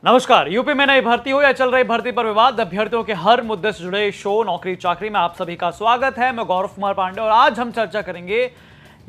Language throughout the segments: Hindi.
नमस्कार। यूपी में नई भर्ती हो या चल रही भर्ती पर विवाद, अभ्यर्थियों के हर मुद्दे से जुड़े शो नौकरी चाकरी में आप सभी का स्वागत है। मैं गौरव कुमार पांडे और आज हम चर्चा करेंगे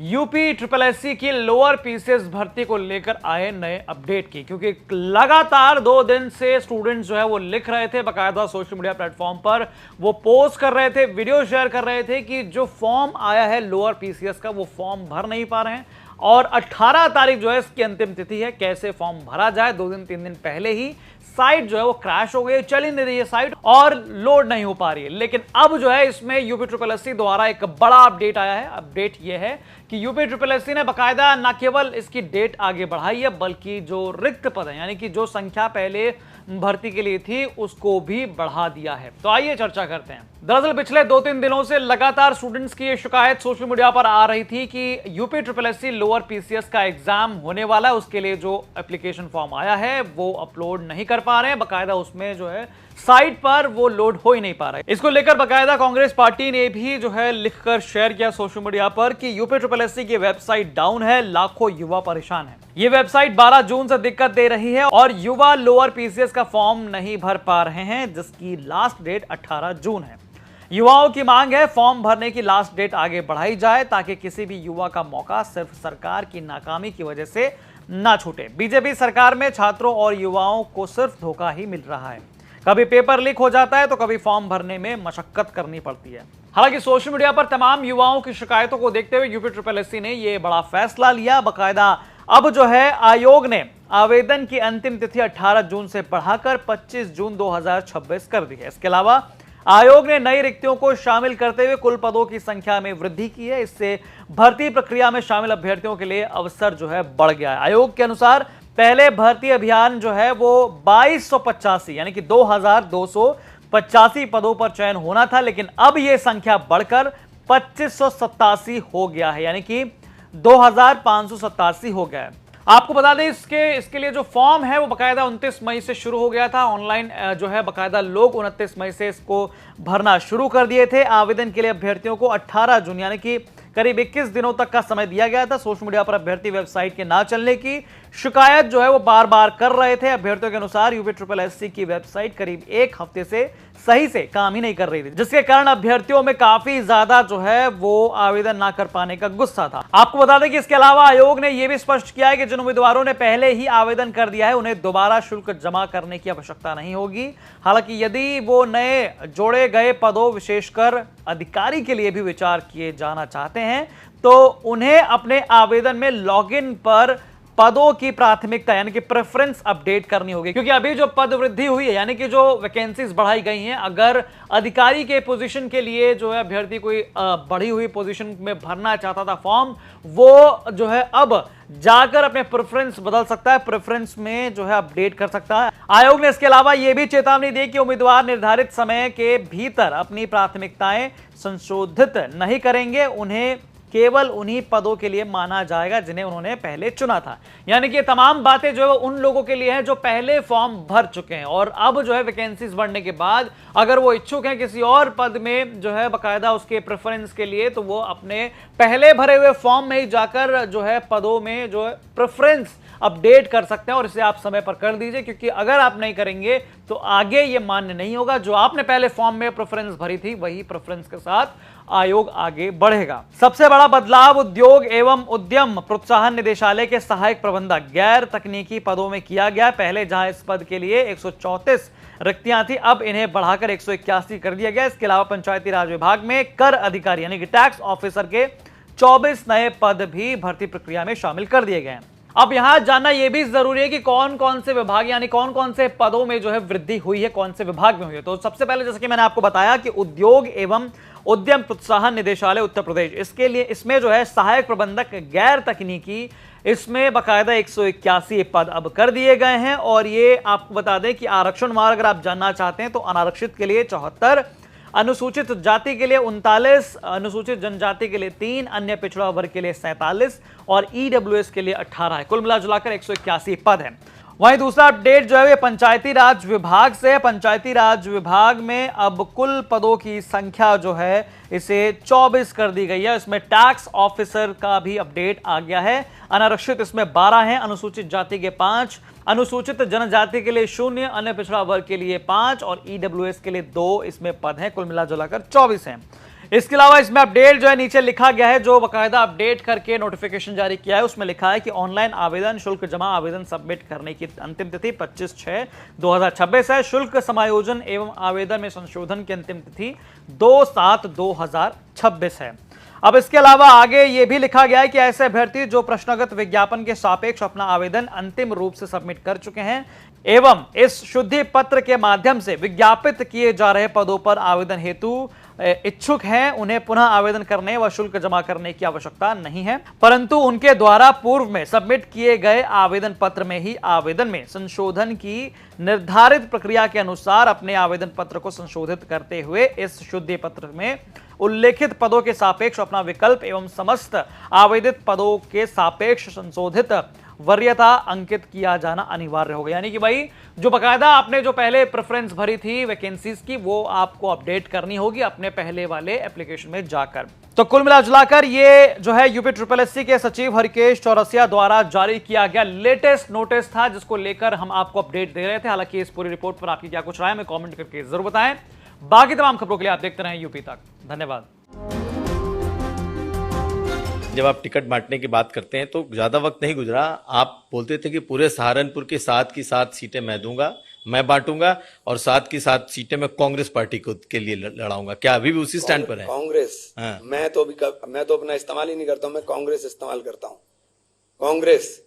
यूपी SSSC की लोअर पीसीएस भर्ती को लेकर आए नए अपडेट की, क्योंकि लगातार 2 दिन से स्टूडेंट्स जो है वो लिख रहे थे, बाकायदा सोशल मीडिया प्लेटफॉर्म पर वो पोस्ट कर रहे थे, वीडियो शेयर कर रहे थे कि जो फॉर्म आया है लोअर पीसीएस का वो फॉर्म भर नहीं पा रहे हैं और 18 तारीख जो है इसकी अंतिम तिथि है। कैसे फॉर्म भरा जाए, 2 दिन 3 दिन पहले ही साइट जो है वो क्रैश हो गई, चल ही नहीं रही है साइट और लोड नहीं हो पा रही है। लेकिन अब जो है इसमें यूपी SSSC द्वारा एक बड़ा अपडेट आया है। अपडेट ये है कि यूपी SSSC ने बाकायदा न केवल इसकी डेट आगे बढ़ाई है, बल्कि जो रिक्त पद है यानी कि जो संख्या पहले भर्ती के लिए थी उसको भी बढ़ा दिया है। तो आइए चर्चा करते हैं। दरअसल पिछले 2-3 दिनों से लगातार स्टूडेंट्स की ये शिकायत सोशल मीडिया पर आ रही थी कि यूपी SSSC लोअर पीसीएस का एग्जाम होने वाला है, उसके लिए जो एप्लीकेशन फॉर्म आया है वो अपलोड नहीं कर पा रहे हैं, बाकायदा उसमें जो है साइट पर वो लोड हो ही नहीं पा रहा है। इसको लेकर बाकायदा कांग्रेस पार्टी ने भी जो है लिखकर शेयर किया सोशल मीडिया पर कि यूपी SSSC की वेबसाइट डाउन है, लाखों युवा परेशान है। ये वेबसाइट 12 जून से दिक्कत दे रही है और युवा लोअर पीसीएस का फॉर्म नहीं भर पा रहे हैं, जिसकी लास्ट डेट 18 जून है। युवाओं की मांग है फॉर्म भरने की लास्ट डेट आगे बढ़ाई जाए ताकि किसी भी युवा का मौका सिर्फ सरकार की नाकामी की वजह से ना छूटे। बीजेपी सरकार में छात्रों और युवाओं को सिर्फ धोखा ही मिल रहा है। कभी पेपर लीक हो जाता है तो कभी फॉर्म भरने में मशक्कत करनी पड़ती है। हालांकि सोशल मीडिया पर तमाम युवाओं की शिकायतों को देखते हुए यूपी SSSC ने यह बड़ा फैसला लिया। बाकायदा अब जो है आयोग ने आवेदन की अंतिम तिथि 18 जून से बढ़ाकर 25 जून 2026 कर दी है। इसके अलावा आयोग ने नई रिक्तियों को शामिल करते हुए कुल पदों की संख्या में वृद्धि की है। इससे भर्ती प्रक्रिया में शामिल अभ्यर्थियों के लिए अवसर जो है बढ़ गया है। आयोग के अनुसार पहले भर्ती अभियान जो है वो 2285 यानी कि 2285 पदों पर चयन होना था, लेकिन अब यह संख्या बढ़कर 2587 हो गया है, यानी कि 2587 हो गया है। आपको बता दें इसके लिए जो फॉर्म है वो बाकायदा 29 मई से शुरू हो गया था। ऑनलाइन जो है बाकायदा लोग 29 मई से इसको भरना शुरू कर दिए थे। आवेदन के लिए अभ्यर्थियों को 18 जून यानी कि करीब 21 दिनों तक का समय दिया गया था। सोशल मीडिया पर अभ्यर्थी वेबसाइट के ना चलने की शिकायत जो है वो बार बार कर रहे थे। अभ्यर्थियों के अनुसार यूपी SSSC की वेबसाइट करीब 1 हफ्ते से सही से काम ही नहीं कर रही थी, जिसके कारण अभ्यर्थियों में काफी ज्यादा जो है वो आवेदन ना कर पाने का गुस्सा था। आपको बता दें कि इसके अलावा आयोग ने यह भी स्पष्ट किया है कि जिन उम्मीदवारों ने पहले ही आवेदन कर दिया है उन्हें दोबारा शुल्क जमा करने की आवश्यकता नहीं होगी। हालांकि यदि वो नए जोड़े गए पदों विशेषकर अधिकारी के लिए भी विचार किए जाना चाहते हैं तो उन्हें अपने आवेदन में लॉगिन पर पदों की प्राथमिकता यानी कि प्रेफरेंस अपडेट करनी होगी, क्योंकि अभी जो पद वृद्धि हुई है यानी कि जो वैकेंसीज बढ़ाई गई हैं, अगर अधिकारी के पोजीशन के लिए जो है अभ्यर्थी कोई बढ़ी हुई पोजीशन में भरना चाहता था फॉर्म, वो जो है अब जाकर अपने प्रेफरेंस बदल सकता है, प्रेफरेंस में जो है अपडेट कर सकता है। आयोग ने इसके अलावा यह भी चेतावनी दी कि उम्मीदवार निर्धारित समय के भीतर अपनी प्राथमिकताएं संशोधित नहीं करेंगे, उन्हें केवल उन्हीं पदों के लिए माना जाएगा जिन्हें उन्होंने पहले चुना था। यानी कि तमाम बातें जो है उन लोगों के लिए हैं जो पहले फॉर्म भर चुके हैं और अब जो है वैकेंसीज बढ़ने के बाद अगर वो इच्छुक हैं किसी और पद में जो है बाकायदा उसके प्रेफरेंस के लिए, तो वो अपने पहले भरे हुए फॉर्म में ही जाकर जो है पदों में जो है प्रेफरेंस अपडेट कर सकते हैं और इसे आप समय पर कर दीजिए, क्योंकि अगर आप नहीं करेंगे तो आगे ये मान्य नहीं होगा। जो आपने पहले फॉर्म में प्रेफरेंस भरी थी वही प्रेफरेंस के साथ आयोग आगे बढ़ेगा। सबसे बड़ा बदलाव उद्योग एवं उद्यम प्रोत्साहन निदेशालय के सहायक प्रबंधक गैर तकनीकी पदों में किया गया। पहले जहां इस पद के लिए 134 रिक्तियां थी, अब इन्हें बढ़ाकर 181 कर दिया गया। इसके अलावा पंचायती राज विभाग में कर अधिकारी यानी कि टैक्स ऑफिसर के 24 नए पद भी भर्ती प्रक्रिया में शामिल कर दिए गए हैं। अब यहां जानना यह भी जरूरी है कि कौन कौन से विभाग यानी कौन कौन से पदों में जो है वृद्धि हुई है, कौन से विभाग में हुई है। तो सबसे पहले जैसे कि मैंने आपको बताया कि उद्योग एवं उद्यम प्रोत्साहन निदेशालय उत्तर प्रदेश, इसके लिए इसमें जो है सहायक प्रबंधक गैर तकनीकी, इसमें बाकायदा 181 पद अब कर दिए गए हैं। और ये आपको बता दें कि आरक्षण मार्ग अगर आप जानना चाहते हैं तो अनारक्षित के लिए 74, अनुसूचित जाति के लिए 39, अनुसूचित जनजाति के लिए 3, अन्य पिछड़ा वर्ग के लिए 47 और ईडब्ल्यूएस के लिए 18 है। कुल मिलाजुलाकर 181 पद हैं। वहीं दूसरा अपडेट जो है ये पंचायती राज विभाग से है। पंचायती राज विभाग में अब कुल पदों की संख्या जो है इसे 24 कर दी गई है। इसमें टैक्स ऑफिसर का भी अपडेट आ गया है। अनारक्षित इसमें 12 हैं, अनुसूचित जाति के 5, अनुसूचित जनजाति के लिए 0, अन्य पिछड़ा वर्ग के लिए 5 और ईडब्ल्यूएस के लिए 2 इसमें पद हैं। कुल मिलाजुलाकर 24 हैं। इसके अलावा इसमें अपडेट जो है नीचे लिखा गया है, जो बाकायदा अपडेट करके नोटिफिकेशन जारी किया है उसमें लिखा है कि ऑनलाइन आवेदन शुल्क जमा आवेदन सबमिट करने की अंतिम तिथि 25/6/2026 है। शुल्क समायोजन एवं आवेदन में संशोधन की अंतिम तिथि 2/7/2026 है। अब इसके अलावा आगे यह भी लिखा गया है कि ऐसे अभ्यर्थी जो प्रश्नगत विज्ञापन के सापेक्ष अपना आवेदन अंतिम रूप से सबमिट कर चुके हैं एवं इस शुद्धि पत्र के माध्यम से विज्ञापित किए जा रहे पदों पर आवेदन हेतु इच्छुक हैं, उन्हें पुनः आवेदन करने व शुल्क जमा करने की आवश्यकता नहीं है, परंतु उनके द्वारा पूर्व में सबमिट किए गए आवेदन पत्र में ही आवेदन में संशोधन की निर्धारित प्रक्रिया के अनुसार अपने आवेदन पत्र को संशोधित करते हुए इस शुद्धि पत्र में उल्लेखित पदों के सापेक्ष अपना विकल्प एवं समस्त आवेदित पदों के सापेक्ष संशोधित वरीयता अंकित किया जाना अनिवार्य होगा। यानी कि भाई जो बकायदा आपने जो पहले प्रेफरेंस भरी थी वैकेंसीज की, वो आपको अपडेट करनी होगी अपने पहले वाले एप्लीकेशन में जाकर। तो कुल मिलाजुलाकर ये जो है यूपी SSS के सचिव हरिकेश चौरसिया द्वारा जारी किया गया लेटेस्ट नोटिस था, जिसको लेकर हम आपको अपडेट दे रहे थे। हालांकि इस पूरी रिपोर्ट पर आपकी क्या कुछ राय है, हमें कमेंट करके जरूर बताएं। बाकी तमाम खबरों के लिए आप देखते रहें यूपी तक। धन्यवाद। जब आप टिकट बांटने की बात करते हैं तो ज्यादा वक्त नहीं गुजरा, आप बोलते थे कि पूरे सहारनपुर की 7 की 7 सीटें मैं दूंगा, मैं बांटूंगा और 7 की 7 सीटें मैं कांग्रेस पार्टी को के लिए लड़ाऊंगा। क्या अभी भी उसी स्टैंड पर है? कांग्रेस? हाँ। मैं तो अपना इस्तेमाल ही नहीं करता हूं, मैं कांग्रेस इस्तेमाल करता हूं। कांग्रेस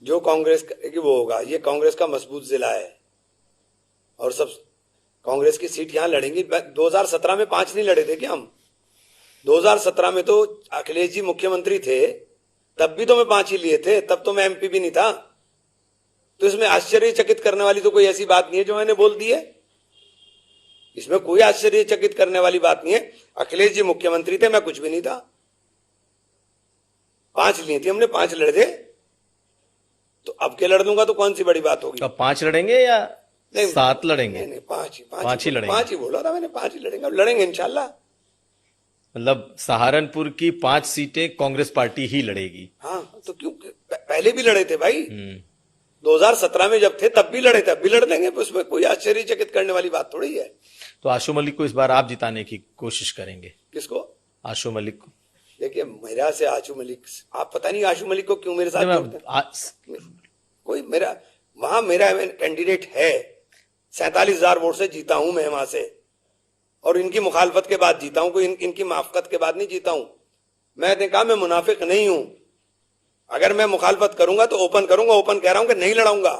जो कांग्रेस की वो होगा, ये कांग्रेस का मजबूत जिला है और सब कांग्रेस की सीट यहां लड़ेंगी। 2017 में 5 नहीं लड़े थे क्या हम? 2017 में तो अखिलेश जी मुख्यमंत्री थे, तब भी तो मैं 5 ही लिए थे, तब तो मैं MP भी नहीं था। तो इसमें आश्चर्यचकित करने वाली तो कोई ऐसी बात नहीं है जो मैंने बोल दी है। इसमें कोई आश्चर्यचकित करने वाली बात नहीं है। अखिलेश जी मुख्यमंत्री थे, मैं कुछ भी नहीं था। 5 लिए थे हमने, 5 लड़े थे, तो अब के लड़ दूंगा तो कौन सी बड़ी बात होगी। अब 5 लड़ेंगे या 7 लड़ेंगे? नहीं, 5 ही लड़ेंगे। 5 ही बोला था मैंने, 5 ही लड़ेंगे। अब लड़ेंगे इंशाल्लाह। मतलब सहारनपुर की 5 सीटें कांग्रेस पार्टी ही लड़ेगी। हाँ, तो क्यों पहले भी लड़े थे भाई। 2017 में जब थे तब भी लड़े थे, अब भी लड़ लेंगे। उसमें कोई आश्चर्यचकित करने वाली बात थोड़ी है। तो आशु मलिक को इस बार आप जिताने की कोशिश करेंगे? किसको? आशु मलिक को। देखिए, मेरा से आशु मलिक, आप पता नहीं आशु मलिक को क्यों मेरे साथ जोड़ते हैं। कोई मेरा वहां मेरा कैंडिडेट है, 47,000 वोट से जीता हूं मैं वहां से, और इनकी मुखालफत के बाद जीता हूं, कोई इनकी माफकत के बाद नहीं जीता हूं। मैंने कहा मैं मुनाफिक नहीं हूं। अगर मैं मुखालफत करूंगा तो ओपन करूंगा, ओपन कह रहा हूं कि नहीं लड़ाऊंगा,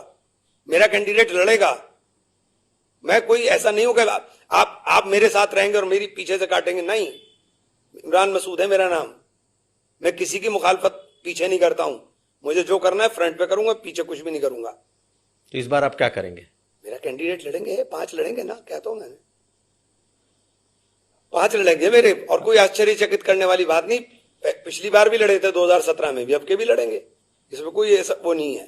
मेरा कैंडिडेट लड़ेगा। मैं कोई ऐसा नहीं हूं कि आप मेरे साथ रहेंगे और मेरी पीछे से काटेंगे, नहीं। इमरान मसूद है मेरा नाम। मैं किसी की मुखालफत पीछे नहीं करता हूं। मुझे जो करना है फ्रंट पे करूंगा, पीछे कुछ भी नहीं करूंगा। तो इस बार आप क्या करेंगे? मेरा कैंडिडेट लड़ेंगे, 5 लड़ेंगे ना, कहता हूं मैंने, 5 लड़ेंगे मेरे। और कोई आश्चर्यचकित करने वाली बात नहीं। पिछली बार भी लड़े थे 2017 में भी, अब के भी लड़ेंगे। इसमें कोई ऐसा वो नहीं है।